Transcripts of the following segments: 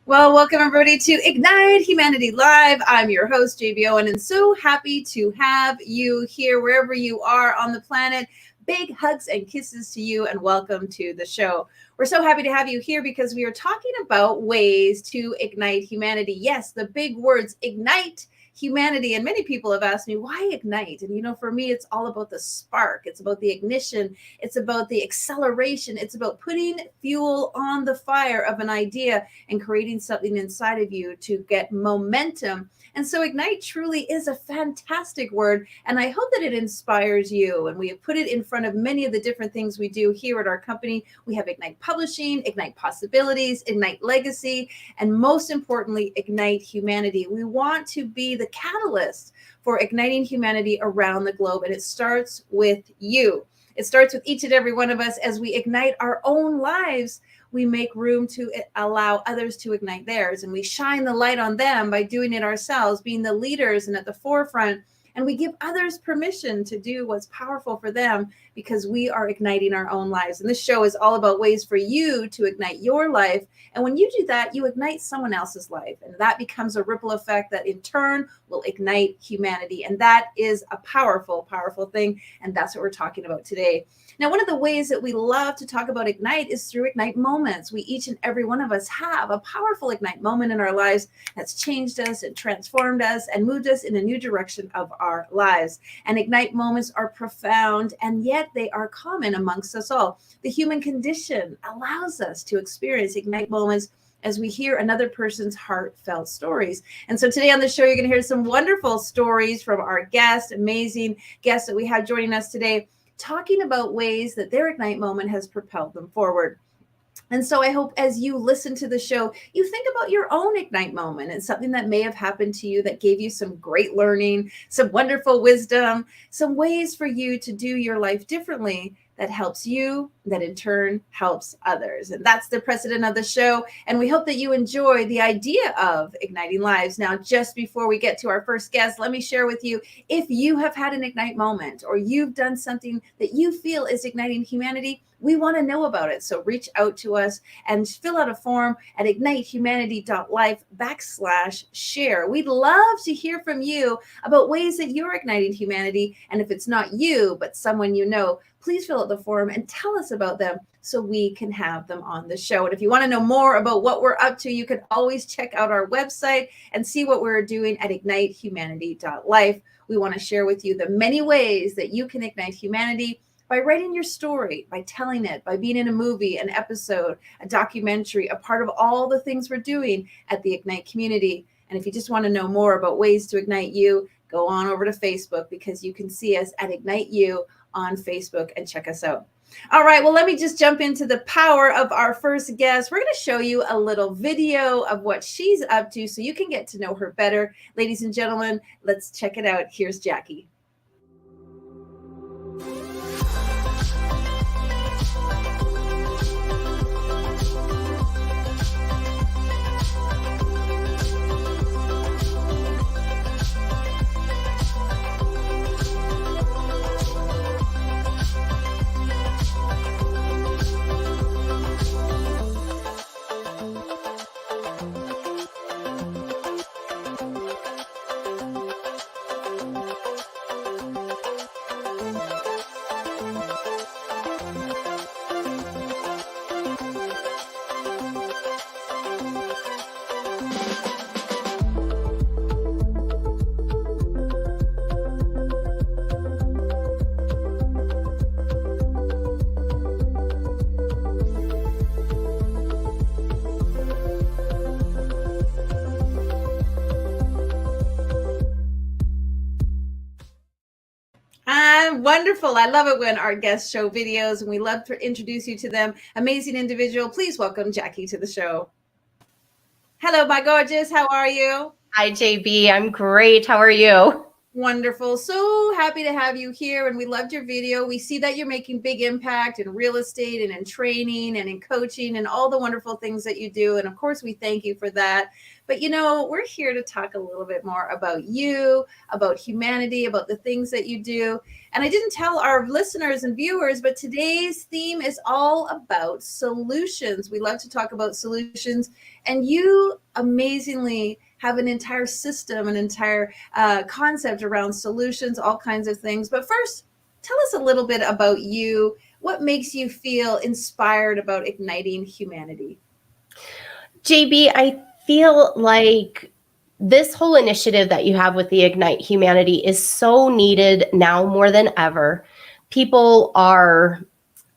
Well, welcome everybody to Ignite Humanity Live. I'm your host, JB Owen, and so happy to have you here wherever you are on the planet. Big hugs and kisses to you, and welcome to the show. We're so happy to have you here because we are talking about ways to ignite humanity. Yes, the big words, ignite humanity. And many people have asked me, why ignite? And for me, it's all about the spark. It's about the ignition. It's about the acceleration. It's about putting fuel on the fire of an idea and creating something inside of you to get momentum. And so ignite truly is a fantastic word. And I hope that it inspires you. And we have put it in front of many of the different things we do here at our company. We have Ignite Publishing, Ignite Possibilities, Ignite Legacy, and most importantly, Ignite Humanity. We want to be the catalyst for igniting humanity around the globe. And it starts with you. It starts with each and every one of us. As we ignite our own lives, we make room to allow others to ignite theirs. And we shine the light on them by doing it ourselves, being the leaders and at the forefront. And we give others permission to do what's powerful for them because we are igniting our own lives. And this show is all about ways for you to ignite your life. And when you do that, you ignite someone else's life. And that becomes a ripple effect that in turn will ignite humanity. And that is a powerful, powerful thing. And that's what we're talking about today. Now, one of the ways that we love to talk about Ignite is through Ignite moments. We each and every one of us have a powerful Ignite moment in our lives that's changed us and transformed us and moved us in a new direction of our lives. And Ignite moments are profound, and yet they are common amongst us all. The human condition allows us to experience Ignite moments as we hear another person's heartfelt stories. And so today on the show, you're going to hear some wonderful stories from our guests, amazing guests that we have joining us today, talking about ways that their Ignite moment has propelled them forward. And so I hope as you listen to the show, you think about your own Ignite moment and something that may have happened to you that gave you some great learning, some wonderful wisdom, some ways for you to do your life differently that helps you, that in turn helps others. And that's the precedent of the show. And we hope that you enjoy the idea of igniting lives. Now, just before we get to our first guest, let me share with you, if you have had an Ignite moment or you've done something that you feel is igniting humanity, we want to know about it. So reach out to us and fill out a form at ignitehumanity.life/share. We'd love to hear from you about ways that you're igniting humanity. And if it's not you, but someone you know, please fill out the form and tell us about them so we can have them on the show. And if you want to know more about what we're up to, you can always check out our website and see what we're doing at ignitehumanity.life. We want to share with you the many ways that you can ignite humanity by writing your story, by telling it, by being in a movie, an episode, a documentary, a part of all the things we're doing at the Ignite community. And if you just want to know more about ways to ignite you, go on over to Facebook because you can see us at Ignite You on Facebook and check us out. All right, well, let me just jump into the power of our first guest. We're going to show you a little video of what she's up to so you can get to know her better. Ladies and gentlemen, let's check it out. Here's Jackie. Wonderful. I love it when our guests show videos and we love to introduce you to them. Amazing individual. Please welcome Jackie to the show. Hello, my gorgeous. How are you? Hi, JB. I'm great. How are you? Wonderful. So happy to have you here. And we loved your video. We see that you're making big impact in real estate and in training and in coaching and all the wonderful things that you do. And of course, we thank you for that. But we're here to talk a little bit more about you, about humanity, about the things that you do. And I didn't tell our listeners and viewers, but today's theme is all about solutions. We love to talk about solutions. And you amazingly have an entire system, an entire concept around solutions, all kinds of things. But first, tell us a little bit about you. What makes you feel inspired about igniting humanity? JB, I feel like this whole initiative that you have with the Ignite Humanity is so needed now more than ever. People are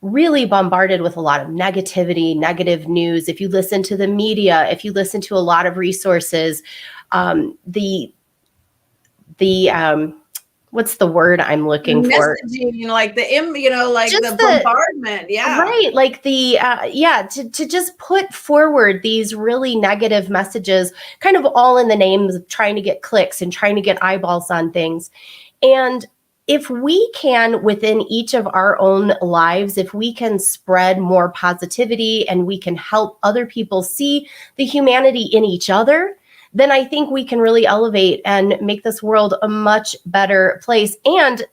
really bombarded with a lot of negativity, negative news. If you listen to the media, if you listen to a lot of resources, the what's the word I'm looking for? Messaging, like the bombardment. Yeah. Right. Like to just put forward these really negative messages, kind of all in the name of trying to get clicks and trying to get eyeballs on things. And if we can, within each of our own lives, if we can spread more positivity and we can help other people see the humanity in each other, then I think we can really elevate and make this world a much better place. And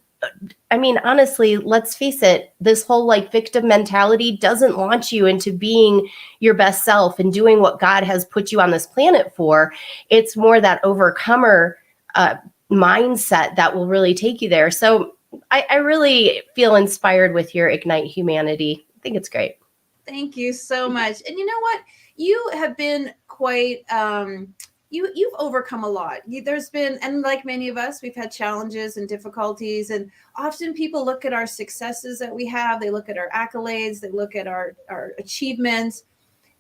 I mean, honestly, let's face it, this whole like victim mentality doesn't launch you into being your best self and doing what God has put you on this planet for. It's more that overcomer mindset that will really take you there. So I really feel inspired with your Ignite Humanity. I think it's great. Thank you so much. And you know what? You have been quite you've overcome a lot. There's been, and like many of us, we've had challenges and difficulties. And often people look at our successes that we have, they look at our accolades, they look at our achievements,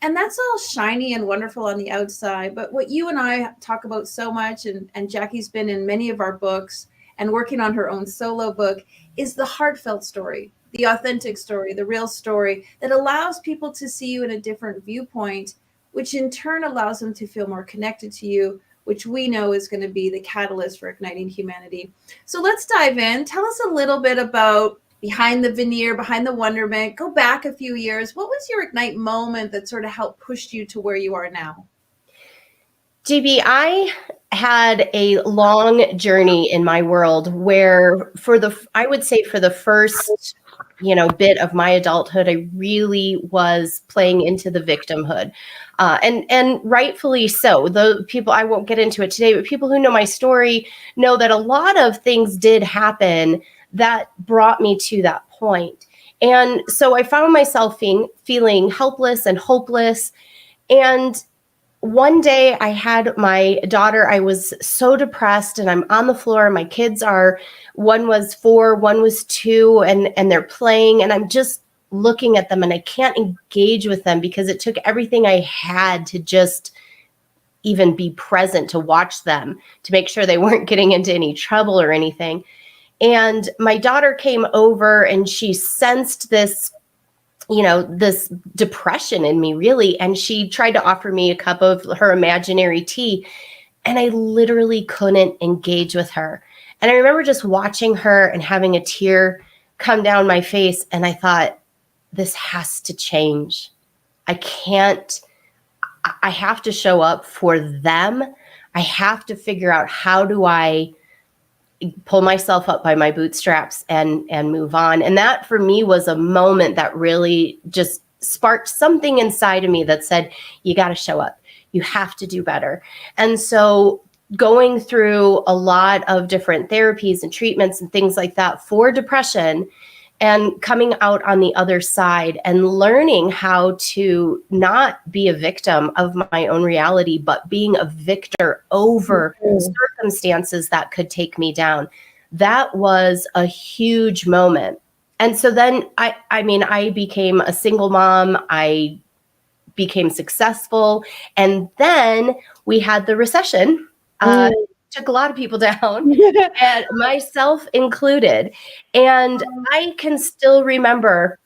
and that's all shiny and wonderful on the outside. But what you and I talk about so much, and Jackie's been in many of our books and working on her own solo book, is the heartfelt story, the authentic story, the real story that allows people to see you in a different viewpoint, which in turn allows them to feel more connected to you, which we know is going to be the catalyst for igniting humanity. So let's dive in. Tell us a little bit about behind the veneer, behind the wonderment. Go back a few years. What was your Ignite moment that sort of helped push you to where you are now? JB, I had a long journey in my world where I would say for the first bit of my adulthood, I really was playing into the victimhood. And rightfully so. The people, I won't get into it today, but people who know my story know that a lot of things did happen that brought me to that point. And so I found myself feeling helpless and hopeless. And one day I had my daughter, I was so depressed and I'm on the floor. My kids one was 4, one was 2, and they're playing, and I'm just looking at them and I can't engage with them because it took everything I had to just even be present to watch them, to make sure they weren't getting into any trouble or anything. And my daughter came over and she sensed this depression in me, really. And she tried to offer me a cup of her imaginary tea. And I literally couldn't engage with her. And I remember just watching her and having a tear come down my face. And I thought, this has to change. I have to show up for them. I have to figure out, how do I pull myself up by my bootstraps and move on. And that for me was a moment that really just sparked something inside of me that said, you got to show up. You have to do better. And so going through a lot of different therapies and treatments and things like that for depression, and coming out on the other side and learning how to not be a victim of my own reality, but being a victor over circumstances that could take me down. That was a huge moment. And so then I became a single mom. I became successful. And then we had the recession. Took a lot of people down, and myself included. And I can still remember.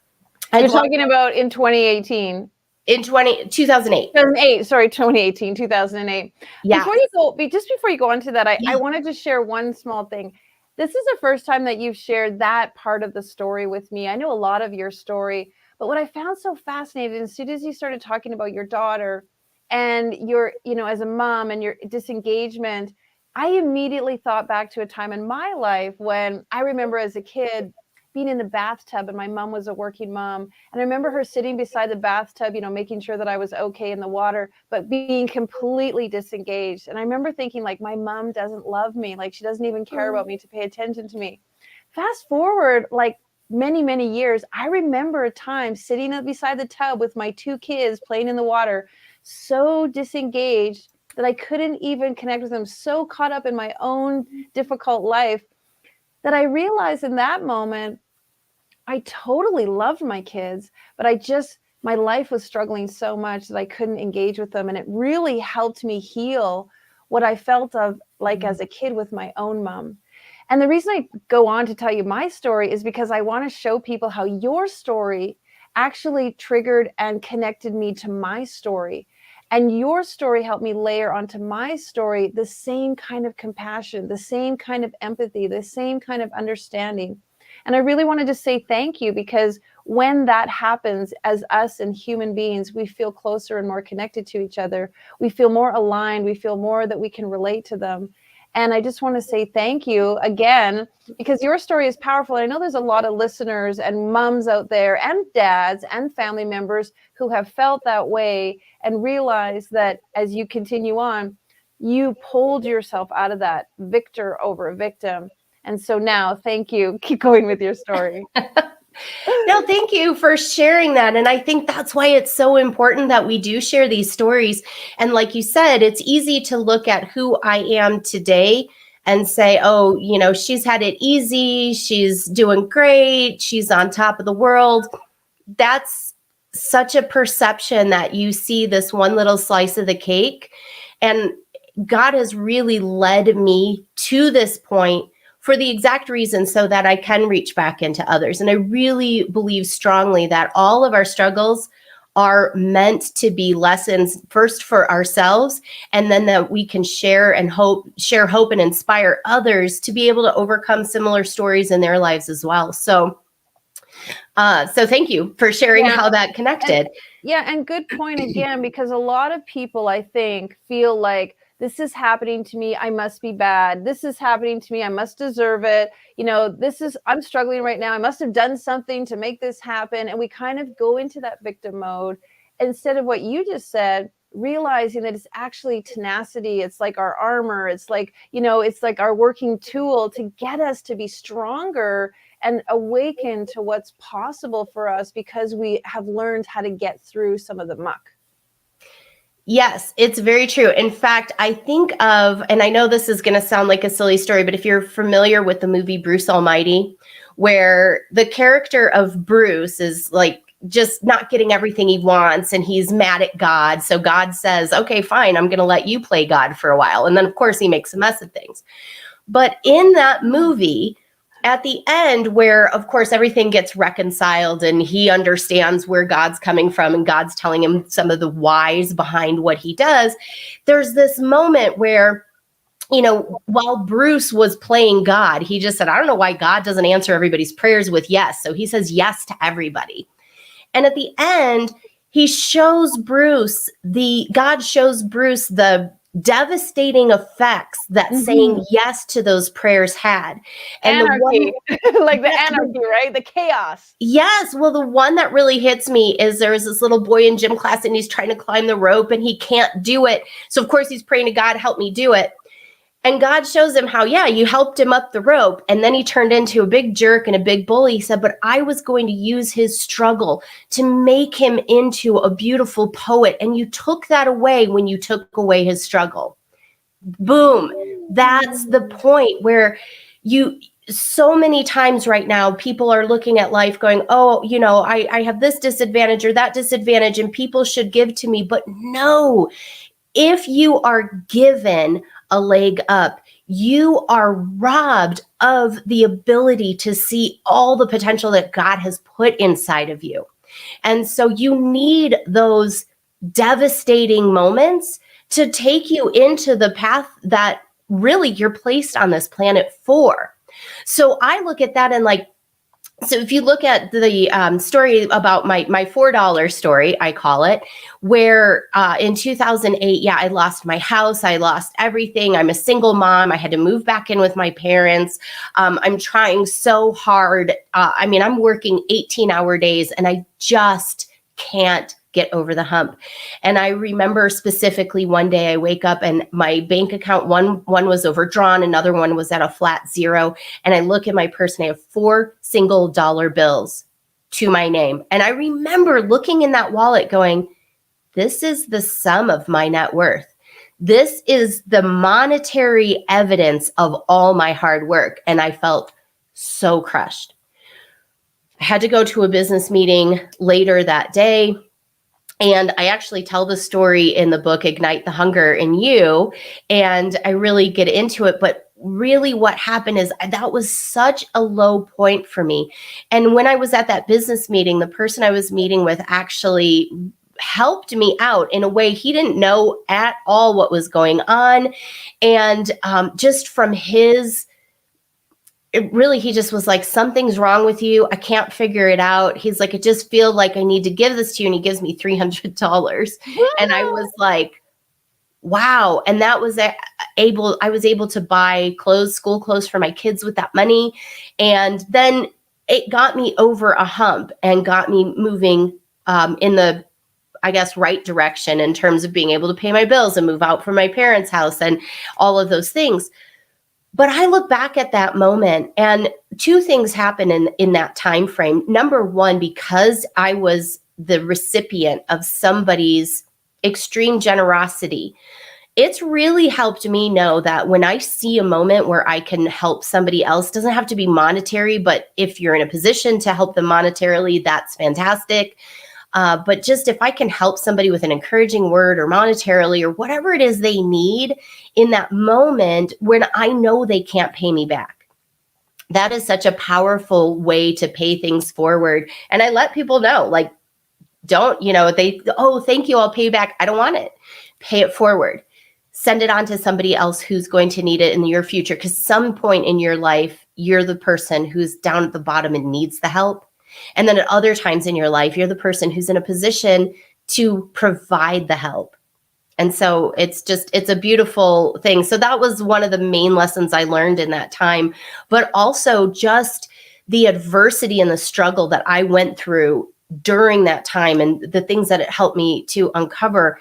You're talking about in 2018. In 2008. 2008, sorry, 2018, 2008. Yeah. Before you go on to that, I wanted to share one small thing. This is the first time that you've shared that part of the story with me. I know a lot of your story, but what I found so fascinating, as soon as you started talking about your daughter and your, as a mom and your disengagement, I immediately thought back to a time in my life when I remember as a kid being in the bathtub, and my mom was a working mom. And I remember her sitting beside the bathtub, making sure that I was okay in the water, but being completely disengaged. And I remember thinking, like, my mom doesn't love me. Like, she doesn't even care about me to pay attention to me. Fast forward, like many, many years, I remember a time sitting beside the tub with my 2 kids playing in the water, so disengaged that I couldn't even connect with them, so caught up in my own difficult life that I realized in that moment, I totally loved my kids, but my life was struggling so much that I couldn't engage with them. And it really helped me heal what I felt of like as a kid with my own mom. And the reason I go on to tell you my story is because I want to show people how your story actually triggered and connected me to my story. And your story helped me layer onto my story the same kind of compassion, the same kind of empathy, the same kind of understanding. And I really wanted to say thank you, because when that happens, as us and human beings, we feel closer and more connected to each other. We feel more aligned. We feel more that we can relate to them. And I just want to say thank you again, because your story is powerful. I know there's a lot of listeners and moms out there and dads and family members who have felt that way and realize that as you continue on, you pulled yourself out of that victor over victim. And so now, thank you. Keep going with your story. No, thank you for sharing that. And I think that's why it's so important that we do share these stories. And like you said, it's easy to look at who I am today and say, oh, she's had it easy. She's doing great. She's on top of the world. That's such a perception that you see this one little slice of the cake. And God has really led me to this point for the exact reason so that I can reach back into others. And I really believe strongly that all of our struggles are meant to be lessons first for ourselves, and then that we can share hope and inspire others to be able to overcome similar stories in their lives as well. So thank you for sharing how that connected. And good point again, because a lot of people, I think, feel like, this is happening to me, I must be bad. This is happening to me, I must deserve it. I'm struggling right now. I must have done something to make this happen. And we kind of go into that victim mode instead of what you just said, realizing that it's actually tenacity. It's like our armor. It's like, it's like our working tool to get us to be stronger and awaken to what's possible for us, because we have learned how to get through some of the muck. Yes, it's very true. In fact, I think of, and I know this is going to sound like a silly story, but if you're familiar with the movie Bruce Almighty, where the character of Bruce is like just not getting everything he wants and he's mad at God. So God says, okay, fine, I'm going to let you play God for a while. And then, of course, he makes a mess of things. But in that movie, at the end, where, of course, everything gets reconciled and he understands where God's coming from and God's telling him some of the whys behind what he does, there's this moment where, while Bruce was playing God, he just said, I don't know why God doesn't answer everybody's prayers with yes. So he says yes to everybody. And at the end, God shows Bruce the devastating effects that saying yes to those prayers had. And anarchy, like the anarchy, right? The chaos. Yes. Well, the one that really hits me is there was this little boy in gym class and he's trying to climb the rope and he can't do it. So of course he's praying to God, help me do it. And God shows him how, you helped him up the rope. And then he turned into a big jerk and a big bully. He said, but I was going to use his struggle to make him into a beautiful poet. And you took that away when you took away his struggle. Boom. That's the point where so many times right now, people are looking at life going, oh, I have this disadvantage or that disadvantage and people should give to me. But no, if you are given a leg up, you are robbed of the ability to see all the potential that God has put inside of you. And so you need those devastating moments to take you into the path that really you're placed on this planet for. So I look at that and like, so if you look at the story about my $4 story, I call it, where in 2008, yeah, I lost my house. I lost everything. I'm a single mom. I had to move back in with my parents. I'm trying so hard. I mean, I'm working 18-hour days and I just can't get over the hump. And I remember specifically one day I wake up and my bank account, one was overdrawn, another one was at a flat zero. And I look at my purse and I have 4 single dollar bills to my name. And I remember looking in that wallet going, this is the sum of my net worth. This is the monetary evidence of all my hard work. And I felt so crushed. I had to go to a business meeting later that day. And I actually tell the story in the book, Ignite the Hunger in You, and I really get into it. But really what happened is that was such a low point for me. And when I was at that business meeting, the person I was meeting with actually helped me out in a way he didn't know at all what was going on. And just from his he just was like, something's wrong with you. I can't figure it out. He's like, I just feel like I need to give this to you. And he gives me $300. And I was like, wow. And that was I was able to buy school clothes for my kids with that money. And then it got me over a hump and got me moving in the, I guess, right direction in terms of being able to pay my bills and move out from my parents' house and all of those things. But I look back at that moment and 2 things happen in that time frame. Number one, because I was the recipient of somebody's extreme generosity, it's really helped me know that when I see a moment where I can help somebody else, doesn't have to be monetary, but if you're in a position to help them monetarily, that's fantastic. But just if I can help somebody with an encouraging word or monetarily or whatever it is they need in that moment when I know they can't pay me back. That is such a powerful way to pay things forward. And I let people know, like, don't, thank you, I'll pay you back. I don't want it. Pay it forward. Send it on to somebody else who's going to need it in your future. Because some point in your life, you're the person who's down at the bottom and needs the help. And then at other times in your life, you're the person who's in a position to provide the help. And so it's a beautiful thing. So that was one of the main lessons I learned in that time, but also just the adversity and the struggle that I went through during that time and the things that it helped me to uncover.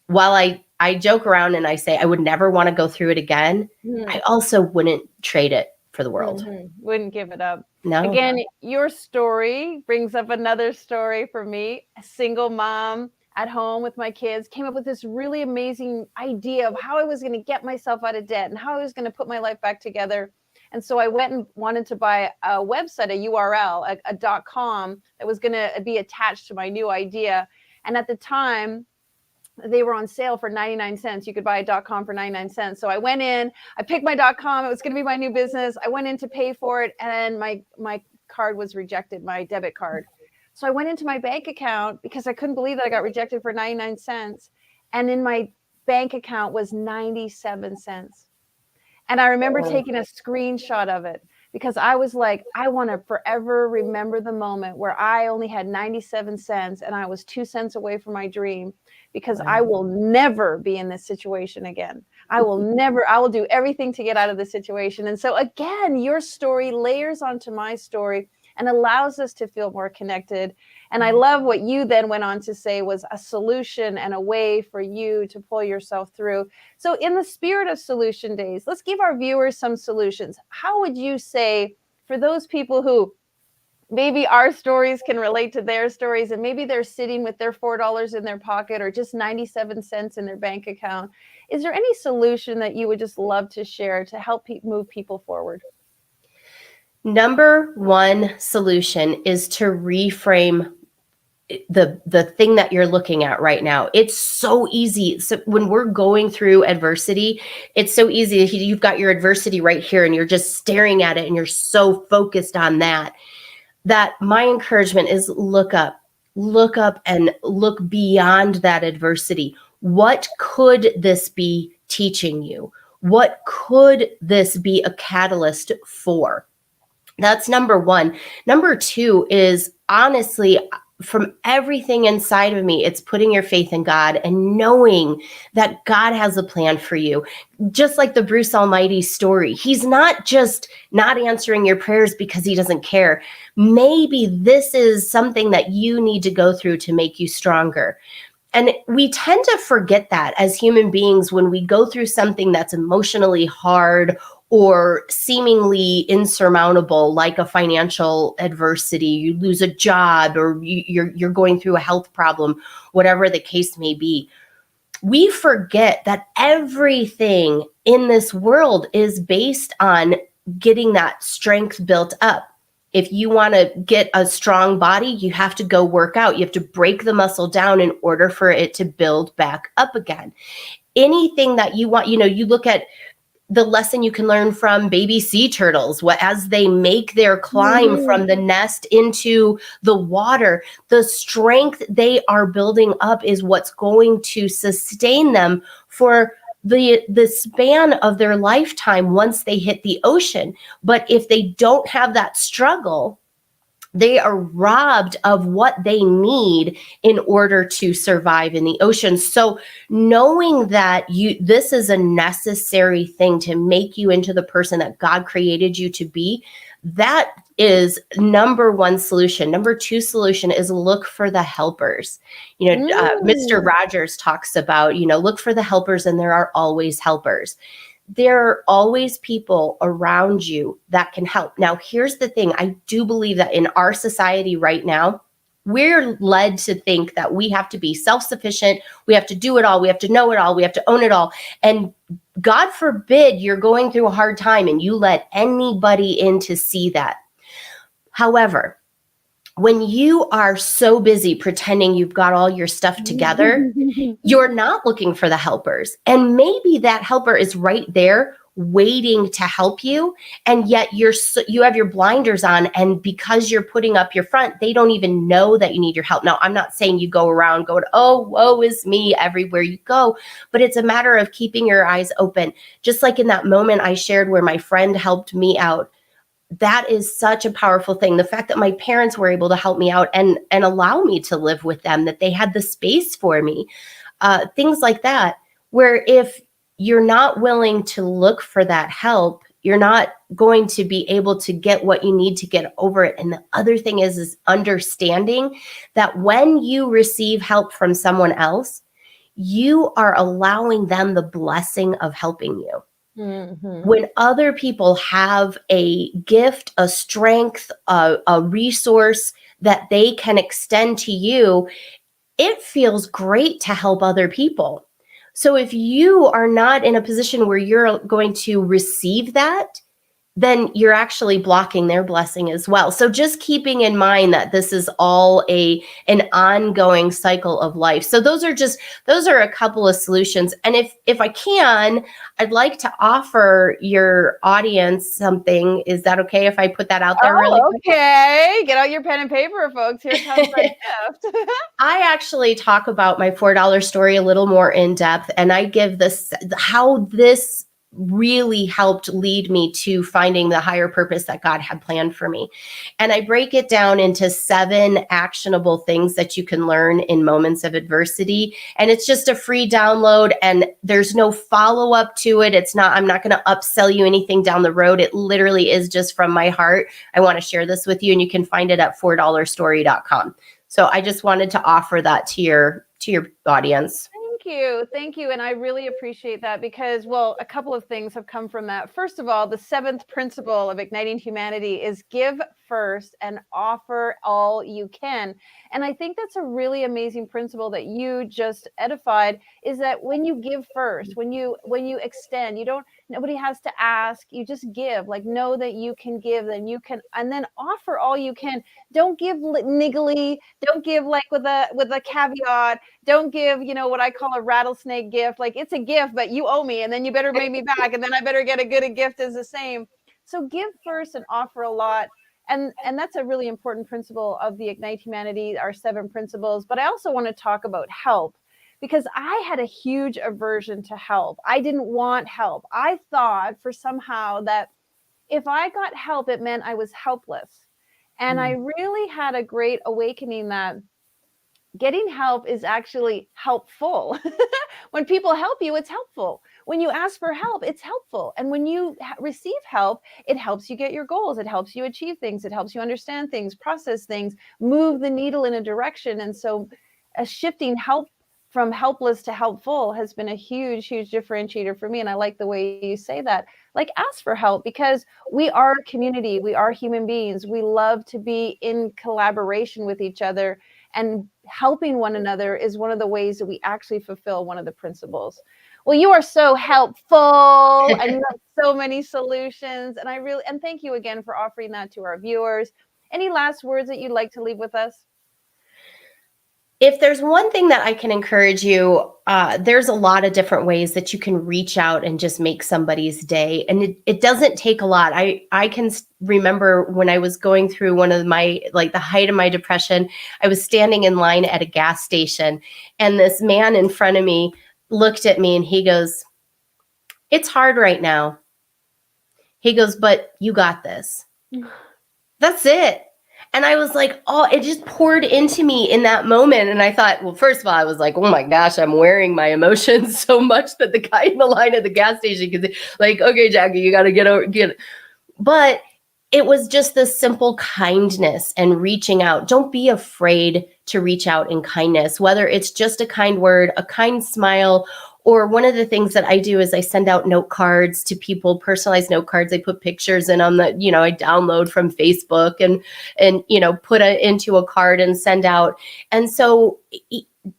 While I joke around and I say I would never want to go through it again, I also wouldn't trade it for the world. Wouldn't give it up. No. Again, your story brings up another story for me. A single mom at home with my kids, came up with this really amazing idea of how I was going to get myself out of debt and how I was going to put my life back together. And so I went and wanted to buy a website, a URL, a .com that was going to be attached to my new idea. And at the time, they were on sale for 99 cents. You could buy a .com for 99 cents. So I went in, I picked my .com. It was going to be my new business. I went in to pay for it, and my card was rejected, my debit card. So I went into my bank account because I couldn't believe that I got rejected for 99 cents. And in my bank account was 97 cents. And I remember taking a screenshot of it because I was like, I want to forever remember the moment where I only had 97 cents and I was 2 cents away from my dream, because I will never be in this situation again. I will do everything to get out of this situation. And so again, your story layers onto my story and allows us to feel more connected. And I love what you then went on to say was a solution and a way for you to pull yourself through. So in the spirit of Solution Days, let's give our viewers some solutions. How would you say, for those people who maybe our stories can relate to their stories, and maybe they're sitting with their $4 in their pocket or just 97 cents in their bank account, is there any solution that you would just love to share to help move people forward? Number one solution is to reframe the thing that you're looking at right now. It's so easy. So when we're going through adversity, it's so easy. You've got your adversity right here and you're just staring at it and you're so focused on that my encouragement is look up. look up and look beyond that adversity. What could this be teaching you? What could this be a catalyst for? That's number one. Number two is, honestly, from everything inside of me, it's putting your faith in God and knowing that God has a plan for you. Just like the Bruce Almighty story, he's not just not answering your prayers because he doesn't care. Maybe this is something that you need to go through to make you stronger. And we tend to forget that as human beings when we go through something that's emotionally hard or seemingly insurmountable, like a financial adversity, you lose a job, or you're going through a health problem, whatever the case may be. We forget that everything in this world is based on getting that strength built up. If you want to get a strong body, you have to go work out. You have to break the muscle down in order for it to build back up again. Anything that you want, you look at the lesson you can learn from baby sea turtles, as they make their climb from the nest into the water, the strength they are building up is what's going to sustain them for the span of their lifetime once they hit the ocean. But if they don't have that struggle, they are robbed of what they need in order to survive in the ocean. So knowing that this is a necessary thing to make you into the person that God created you to be, that is number one solution. Number two solution is look for the helpers. Mr. Rogers talks about, look for the helpers, and there are always helpers. There are always people around you that can help. Now, here's the thing. I do believe that in our society right now, we're led to think that we have to be self-sufficient. We have to do it all. We have to know it all. We have to own it all. And God forbid you're going through a hard time and you let anybody in to see that. However, when you are so busy pretending you've got all your stuff together, you're not looking for the helpers. And maybe that helper is right there waiting to help you. And yet you have your blinders on. And because you're putting up your front, they don't even know that you need your help. Now, I'm not saying you go around going, oh, woe is me everywhere you go. But it's a matter of keeping your eyes open. Just like in that moment I shared where my friend helped me out. That is such a powerful thing. The fact that my parents were able to help me out and allow me to live with them, that they had the space for me, things like that, where if you're not willing to look for that help, you're not going to be able to get what you need to get over it. And the other thing is understanding that when you receive help from someone else, you are allowing them the blessing of helping you. Mm-hmm. When other people have a gift, a strength, a resource that they can extend to you, it feels great to help other people. So if you are not in a position where you're going to receive that, then you're actually blocking their blessing as well. So just keeping in mind that this is all an ongoing cycle of life. So those are a couple of solutions. And if I can, I'd like to offer your audience something. Is that okay if I put that out there really quick? Okay. Get out your pen and paper, folks. Here comes my gift. I actually talk about my $4 story a little more in depth, and I give how this really helped lead me to finding the higher purpose that God had planned for me. And I break it down into 7 actionable things that you can learn in moments of adversity. And it's just a free download, and there's no follow-up to it. I'm not going to upsell you anything down the road. It literally is just from my heart. I want to share this with you, and you can find it at $4story.com. So I just wanted to offer that to your audience. Thank you. And I really appreciate that because, a couple of things have come from that. First of all, the 7th principle of Igniting Humanity is give first and offer all you can. And I think that's a really amazing principle that you just edified, is that when you give first, when you extend, nobody has to ask, you just give, like, know that you can give, then you can, and then offer all you can. Don't give niggly, don't give like with a caveat, don't give, what I call a rattlesnake gift. Like, it's a gift, but you owe me, and then you better pay me back, and then I better get a good gift as the same. So give first and offer a lot. And that's a really important principle of the Ignite Humanity, our 7 principles. But I also want to talk about help, because I had a huge aversion to help. I didn't want help. I thought for somehow that if I got help, it meant I was helpless. And I really had a great awakening that getting help is actually helpful. When people help you, it's helpful. When you ask for help, it's helpful. And when you receive help, it helps you get your goals. It helps you achieve things. It helps you understand things, process things, move the needle in a direction. And so shifting help from helpless to helpful has been a huge, huge differentiator for me. And I like the way you say that. Like, ask for help, because we are a community. We are human beings. We love to be in collaboration with each other, and helping one another is one of the ways that we actually fulfill one of the principles. Well, you are so helpful and you have so many solutions. And thank you again for offering that to our viewers. Any last words that you'd like to leave with us? If there's one thing that I can encourage you, there's a lot of different ways that you can reach out and just make somebody's day. And it doesn't take a lot. I can remember when I was going through one of my, like the height of my depression, I was standing in line at a gas station, and this man in front of me looked at me and he goes, "It's hard right now." He goes, "But you got this." That's it. And I was like, oh, it just poured into me in that moment. And I thought, well, first of all, I was like, oh my gosh, I'm wearing my emotions so much that the guy in the line at the gas station could say, like, okay, Jackie, you got to get it. But it was just this simple kindness and reaching out. Don't be afraid to reach out in kindness, whether it's just a kind word, a kind smile, or one of the things that I do is I send out note cards to people, personalized note cards. I put pictures in them that, I download from Facebook and put into a card and send out. And so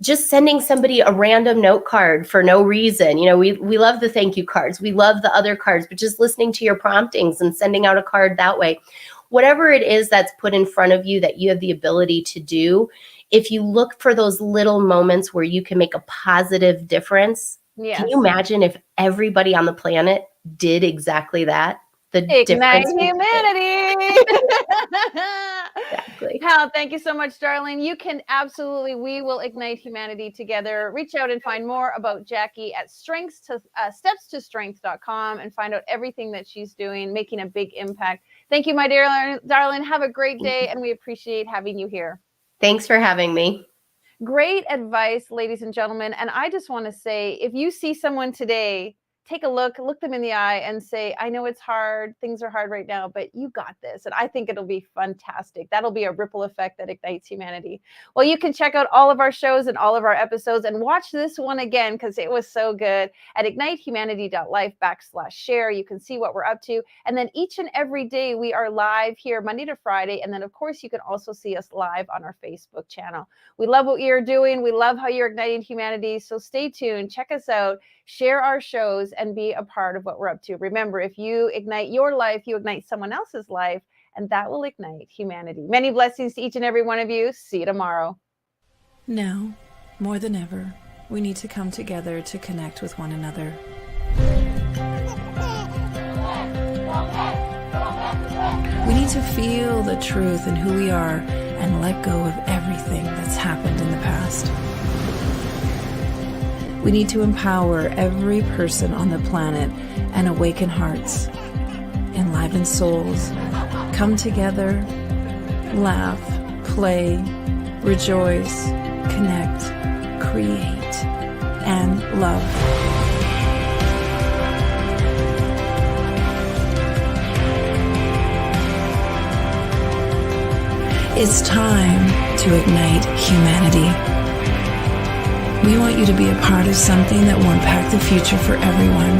just sending somebody a random note card for no reason. We love the thank you cards. We love the other cards, but just listening to your promptings and sending out a card that way. Whatever it is that's put in front of you that you have the ability to do, if you look for those little moments where you can make a positive difference, yes. Can you imagine if everybody on the planet did exactly that? The Ignite Humanity. Exactly. Hal, thank you so much, darling. We will ignite humanity together. Reach out and find more about Jackie at stepstostrength.com and find out everything that she's doing, making a big impact. Thank you, my dear darling. Have a great day, and we appreciate having you here. Thanks for having me. Great advice, ladies and gentlemen. And I just want to say, if you see someone today, take a look them in the eye and say, I know it's hard. Things are hard right now, but you got this. And I think it'll be fantastic. That'll be a ripple effect that ignites humanity. Well, you can check out all of our shows and all of our episodes and watch this one again, because it was so good, at ignitehumanity.life/share. You can see what we're up to. And then each and every day we are live here Monday to Friday. And then of course you can also see us live on our Facebook channel. We love what you're doing. We love how you're igniting humanity. So stay tuned, check us out, share our shows, and be a part of what we're up to. Remember, if you ignite your life, you ignite someone else's life, and that will ignite humanity. Many blessings to each and every one of you. See you tomorrow. Now, more than ever, we need to come together to connect with one another. We need to feel the truth in who we are and let go of everything that's happened in the past. We need to empower every person on the planet and awaken hearts, enliven souls, come together, laugh, play, rejoice, connect, create, and love. It's time to ignite humanity. We want you to be a part of something that will impact the future for everyone.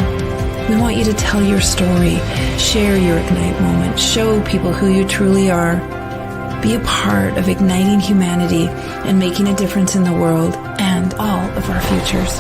We want you to tell your story, share your Ignite moment, show people who you truly are. Be a part of igniting humanity and making a difference in the world and all of our futures.